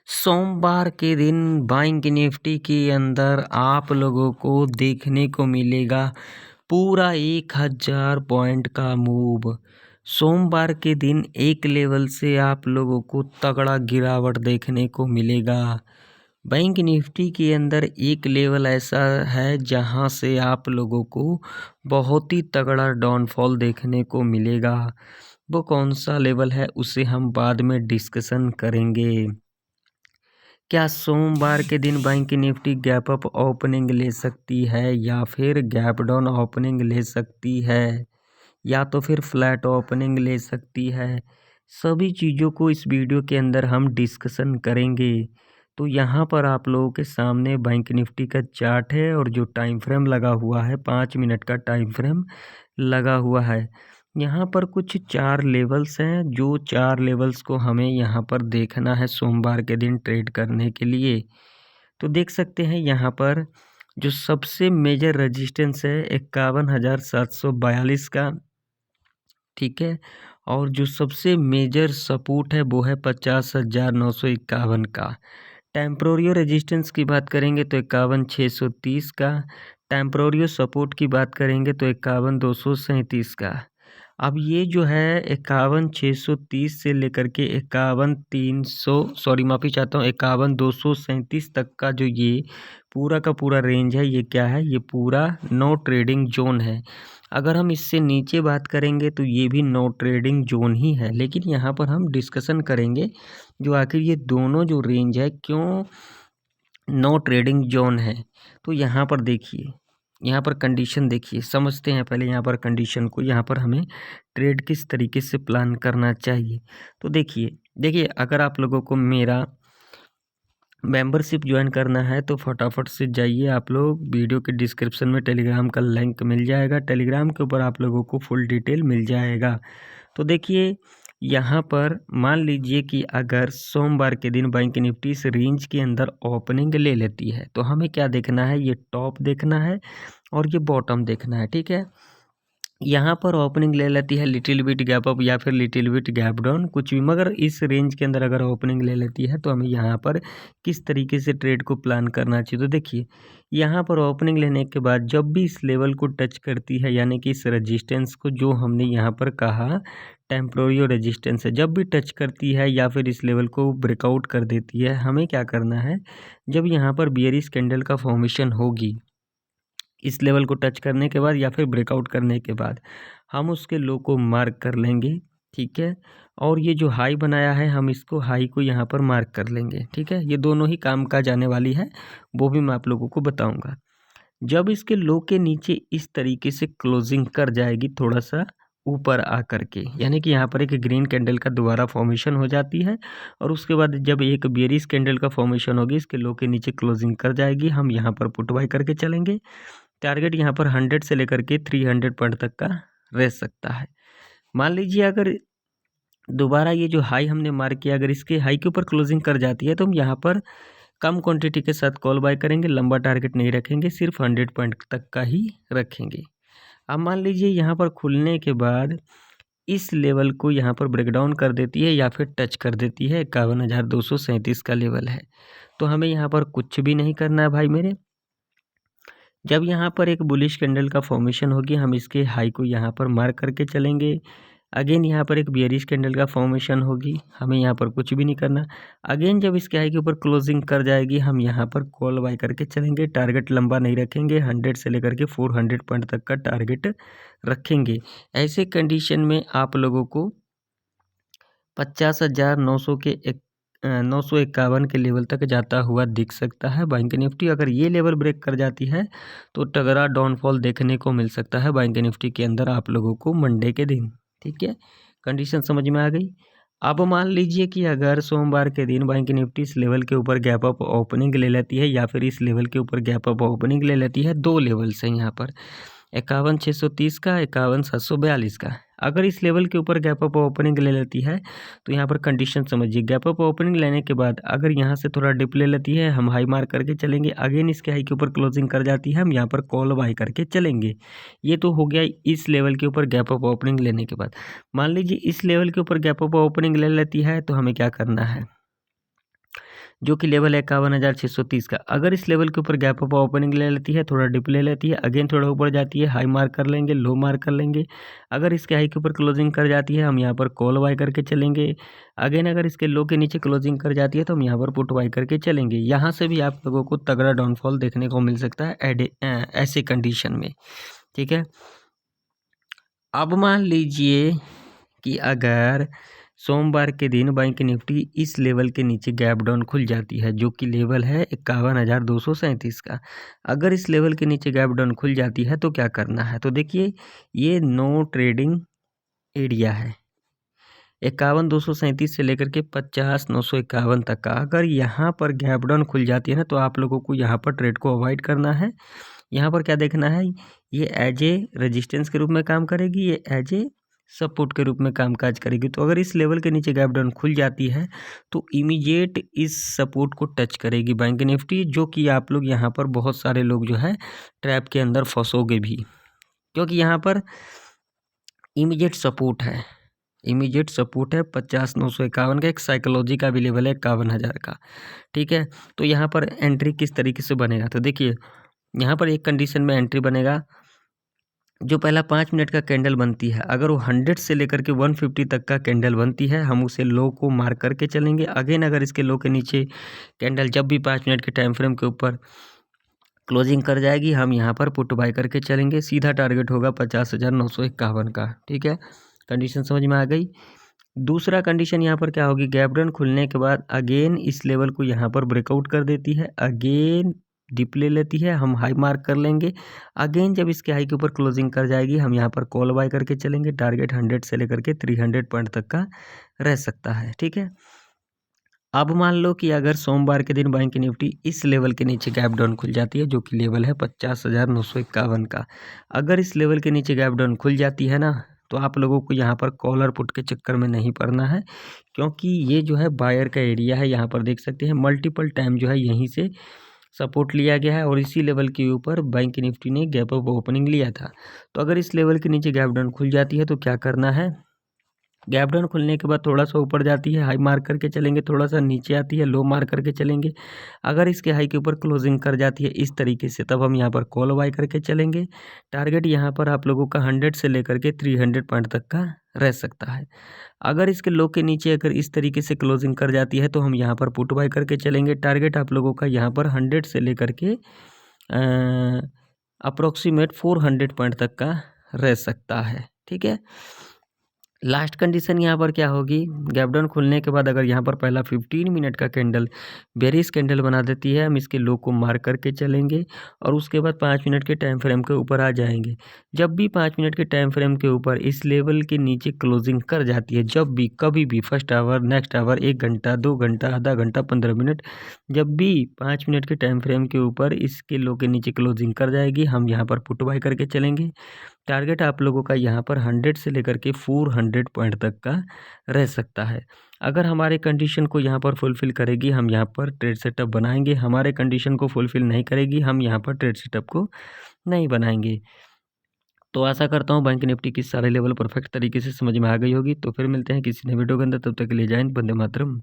सोमवार के दिन बैंक निफ्टी के अंदर आप लोगों को देखने को मिलेगा पूरा 1000 पॉइंट का मूव। सोमवार के दिन एक लेवल से आप लोगों को तगड़ा गिरावट देखने को मिलेगा। बैंक निफ्टी के अंदर एक लेवल ऐसा है जहां से आप लोगों को बहुत ही तगड़ा डाउनफॉल देखने को मिलेगा। वो कौन सा लेवल है उसे हम बाद में डिस्कशन करेंगे। क्या सोमवार के दिन bank Nifty gap up opening ले सकती है या फिर गैप डाउन ओपनिंग ले सकती है या तो फिर फ्लैट ओपनिंग ले सकती है, सभी चीज़ों को इस वीडियो के अंदर हम डिस्कशन करेंगे। तो यहाँ पर आप लोगों के सामने बैंक निफ्टी का चार्ट है और जो टाइम फ्रेम लगा हुआ है 5 मिनट का टाइम फ्रेम लगा हुआ है। यहाँ पर कुछ 4 लेवल्स हैं, जो 4 लेवल्स को हमें यहाँ पर देखना है सोमवार के दिन ट्रेड करने के लिए। तो देख सकते हैं यहाँ पर जो सबसे मेजर रेजिस्टेंस है 51,742 का, ठीक है। और जो सबसे मेजर सपोर्ट है वो है 50,951 का। टेम्पोरियो रेजिस्टेंस की बात करेंगे तो 51,630 का। टेम्पोरियो सपोर्ट की बात करेंगे तो 51,237 का। अब ये जो है 51,630 से लेकर के 51,237 तक का जो ये पूरा का पूरा रेंज है, ये क्या है, ये पूरा नो ट्रेडिंग जोन है। अगर हम इससे नीचे बात करेंगे तो ये भी नो ट्रेडिंग जोन ही है, लेकिन यहाँ पर हम डिस्कशन करेंगे जो आखिर ये दोनों जो रेंज है क्यों नो ट्रेडिंग जोन है। तो यहाँ पर देखिए, यहाँ पर कंडीशन देखिए, समझते हैं पहले यहाँ पर कंडीशन को, यहाँ पर हमें ट्रेड किस तरीके से प्लान करना चाहिए। तो देखिए अगर आप लोगों को मेरा मेंबरशिप ज्वाइन करना है तो फटाफट से जाइए आप लोग, वीडियो के डिस्क्रिप्शन में टेलीग्राम का लिंक मिल जाएगा, टेलीग्राम के ऊपर आप लोगों को फुल डिटेल मिल जाएगा। तो देखिए यहाँ पर मान लीजिए कि अगर सोमवार के दिन बैंक निफ्टी इस रेंज के अंदर ओपनिंग ले लेती है तो हमें क्या देखना है, ये टॉप देखना है और ये बॉटम देखना है, ठीक है। यहाँ पर ओपनिंग ले लेती है लिटिल बिट गैप अप या फिर लिटिल बिट गैप डाउन, कुछ भी, मगर इस रेंज के अंदर अगर ओपनिंग ले लेती है तो हमें यहाँ पर किस तरीके से ट्रेड को प्लान करना चाहिए। तो देखिए यहाँ पर ओपनिंग लेने के बाद जब भी इस लेवल को टच करती है, यानी कि इस रेजिस्टेंस को जो हमने यहाँ पर कहा टेम्पोरियो रेजिस्टेंस है, जब भी टच करती है या फिर इस लेवल को ब्रेकआउट कर देती है, हमें क्या करना है, जब यहाँ पर बियरिश कैंडल का फॉर्मेशन होगी इस लेवल को टच करने के बाद या फिर ब्रेकआउट करने के बाद, हम उसके लो को मार्क कर लेंगे, ठीक है। और ये जो हाई बनाया है हम इसको हाई को यहाँ पर मार्क कर लेंगे, ठीक है। ये दोनों ही काम का जाने वाली है, वो भी मैं आप लोगों को बताऊंगा। जब इसके लो के नीचे इस तरीके से क्लोजिंग कर जाएगी थोड़ा सा ऊपर आ करके, यानी कि यहाँ पर एक ग्रीन कैंडल का दोबारा फॉर्मेशन हो जाती है और उसके बाद जब एक बेरिश कैंडल का फॉर्मेशन होगी, इसके लो के नीचे क्लोजिंग कर जाएगी, हम यहाँ पर पुट बाय करके चलेंगे। टारगेट यहाँ पर 100 से लेकर के 300 पॉइंट तक का रह सकता है। मान लीजिए अगर दोबारा ये जो हाई हमने मार्क किया, अगर इसके हाई के ऊपर क्लोजिंग कर जाती है तो हम यहाँ पर कम क्वांटिटी के साथ कॉल बाय करेंगे, लंबा टारगेट नहीं रखेंगे, सिर्फ 100 पॉइंट तक का ही रखेंगे। अब मान लीजिए यहाँ पर खुलने के बाद इस लेवल को यहाँ पर ब्रेकडाउन कर देती है या फिर टच कर देती है, 51,237 का लेवल है, तो हमें यहाँ पर कुछ भी नहीं करना है भाई मेरे। जब यहाँ पर एक बुलिश कैंडल का फॉर्मेशन होगी, हम इसके हाई को यहाँ पर मार्क करके चलेंगे। अगेन यहाँ पर एक बियरिश कैंडल का फॉर्मेशन होगी, हमें यहाँ पर कुछ भी नहीं करना। अगेन जब इसके हाई के ऊपर क्लोजिंग कर जाएगी, हम यहाँ पर कॉल बाय करके चलेंगे, टारगेट लंबा नहीं रखेंगे, 100 से लेकर के 400 पॉइंट तक का टारगेट रखेंगे। ऐसे कंडीशन में आप लोगों को 50,900 के 951 के लेवल तक जाता हुआ दिख सकता है बैंक निफ्टी। अगर ये लेवल ब्रेक कर जाती है तो तगड़ा डाउनफॉल देखने को मिल सकता है बैंक निफ्टी के अंदर आप लोगों को मंडे के दिन, ठीक है। कंडीशन समझ में आ गई। अब मान लीजिए कि अगर सोमवार के दिन बैंक निफ्टी इस लेवल के ऊपर गैप अप ओपनिंग ले लेती है या फिर इस लेवल के ऊपर गैप अप ओपनिंग ले लेती है, दो लेवल्स हैं यहाँ पर, 51,630 का, 51,742 का। अगर इस लेवल के ऊपर गैप अप ओपनिंग ले लेती है तो यहाँ पर कंडीशन समझिए, गैप अप ओपनिंग लेने के बाद अगर यहाँ से थोड़ा डिप ले लेती है, हम हाई मार्क करके चलेंगे। अगेन इसके हाई के ऊपर क्लोजिंग कर जाती है, हम यहाँ पर कॉल बाय करके चलेंगे। ये तो हो गया इस लेवल के ऊपर गैप अप ओपनिंग लेने के बाद। मान लीजिए इस लेवल के ऊपर गैप अप ओपनिंग ले लेती है तो हमें क्या करना है, जो कि लेवल है 51,630 का। अगर इस लेवल के ऊपर गैप अप ओपनिंग ले लेती है, थोड़ा डिप ले लेती है, अगेन थोड़ा ऊपर जाती है, हाई मार्क कर लेंगे, लो मार्क कर लेंगे। अगर इसके हाई के ऊपर क्लोजिंग कर जाती है, हम यहाँ पर कॉल बाय करके चलेंगे। अगेन अगर इसके लो के नीचे क्लोजिंग कर जाती है तो हम यहाँ पर पुट बाय करके चलेंगे। यहाँ से भी आप लोगों को तगड़ा डाउनफॉल देखने को मिल सकता है ऐसे कंडीशन में, ठीक है। अब मान लीजिए कि अगर सोमवार के दिन बैंक निफ्टी इस लेवल के नीचे गैप डाउन खुल जाती है, जो कि लेवल है 51,237 का। अगर इस लेवल के नीचे गैप डाउन खुल जाती है तो क्या करना है, तो देखिए ये नो ट्रेडिंग एरिया है 51,237 से लेकर के 50,951 तक का। अगर यहाँ पर गैप डाउन खुल जाती है ना, तो आप लोगों को यहाँ पर ट्रेड को अवॉइड करना है। यहाँ पर क्या देखना है, ये एज ए रेजिस्टेंस के रूप में काम करेगी, ये एज ए सपोर्ट के रूप में कामकाज करेगी। तो अगर इस लेवल के नीचे गैप डाउन खुल जाती है तो इमीडिएट इस सपोर्ट को टच करेगी बैंक निफ्टी, जो कि आप लोग यहाँ पर बहुत सारे लोग जो है ट्रैप के अंदर फंसोगे भी, क्योंकि यहाँ पर इमीडिएट सपोर्ट है। 50,951 का। एक साइकोलॉजी का भी लेवल है 51,000 का, ठीक है। तो यहाँ पर एंट्री किस तरीके से बनेगा, तो देखिए यहाँ पर एक कंडीशन में एंट्री बनेगा, जो पहला 5 मिनट का कैंडल बनती है, अगर वो 100 से लेकर के 150 तक का कैंडल बनती है, हम उसे लो को मार्क करके चलेंगे। अगेन अगर इसके लो के नीचे कैंडल जब भी 5 मिनट के टाइम फ्रेम के ऊपर क्लोजिंग कर जाएगी, हम यहाँ पर पुट बाय करके चलेंगे। सीधा टारगेट होगा 50,951 का, ठीक है। कंडीशन समझ में आ गई। दूसरा कंडीशन यहाँ पर क्या होगी, गैप डाउन खुलने के बाद अगेन इस लेवल को यहाँ पर ब्रेकआउट कर देती है, अगेन डिप ले लेती है, हम हाई मार्क कर लेंगे। अगेन जब इसके हाई के ऊपर क्लोजिंग कर जाएगी, हम यहाँ पर कॉल बाय करके चलेंगे। टारगेट 100 से लेकर के 300 पॉइंट तक का रह सकता है, ठीक है। अब मान लो कि अगर सोमवार के दिन बैंक निफ्टी इस लेवल के नीचे गैप डाउन खुल जाती है, जो कि लेवल है 50,951 का। अगर इस लेवल के नीचे गैप डाउन खुल जाती है ना, तो आप लोगों को यहाँ पर कॉलर पुट के चक्कर में नहीं पड़ना है, क्योंकि ये जो है बायर का एरिया है। यहाँ पर देख सकते हैं मल्टीपल टाइम जो है यहीं से सपोर्ट लिया गया है और इसी लेवल के ऊपर बैंक निफ्टी ने गैप अप ओपनिंग लिया था। तो अगर इस लेवल के नीचे गैप डाउन खुल जाती है तो क्या करना है, गैप डाउन खुलने के बाद थोड़ा सा ऊपर जाती है, हाई मार्क करके चलेंगे, थोड़ा सा नीचे आती है, लो मार्क करके चलेंगे। अगर इसके हाई के ऊपर क्लोजिंग कर जाती है इस तरीके से, तब हम यहाँ पर कॉल बाय करके चलेंगे। टारगेट यहाँ पर आप लोगों का 100 से लेकर के 300 पॉइंट तक का रह सकता है। अगर इसके लो के नीचे अगर इस तरीके से क्लोजिंग कर जाती है तो हम यहाँ पर पुट बाय करके चलेंगे। टारगेट आप लोगों का यहाँ पर 100 से लेकर के अप्रोक्सीमेट 400 पॉइंट तक का रह सकता है, ठीक है। लास्ट कंडीशन यहाँ पर क्या होगी, गैप डाउन खुलने के बाद अगर यहाँ पर पहला 15 मिनट का कैंडल बेरिश कैंडल बना देती है, हम इसके लो को मार्क करके चलेंगे और उसके बाद 5 मिनट के टाइम फ्रेम के ऊपर आ जाएंगे। जब भी 5 मिनट के टाइम फ्रेम के ऊपर इस लेवल के नीचे क्लोजिंग कर जाती है, जब भी कभी भी फर्स्ट आवर, नेक्स्ट आवर, 1 घंटा, 2 घंटा, आधा घंटा, 15 मिनट, जब भी 5 मिनट के टाइम फ्रेम के ऊपर इसके लो के नीचे क्लोजिंग कर जाएगी, हम यहाँ पर पुट बाय करके चलेंगे। टारगेट आप लोगों का यहाँ पर 100 से लेकर के 400 पॉइंट तक का रह सकता है। अगर हमारे कंडीशन को यहाँ पर फुलफ़िल करेगी, हम यहाँ पर ट्रेड सेटअप बनाएंगे। हमारे कंडीशन को फुलफ़िल नहीं करेगी, हम यहाँ पर ट्रेड सेटअप को नहीं बनाएंगे। तो आशा करता हूँ बैंक निफ्टी की सारे लेवल परफेक्ट तरीके से समझ में आ गई होगी। तो फिर मिलते हैं किसी नए वीडियो के अंदर, तब तक के लिए जय हिंद, वंदे मातरम।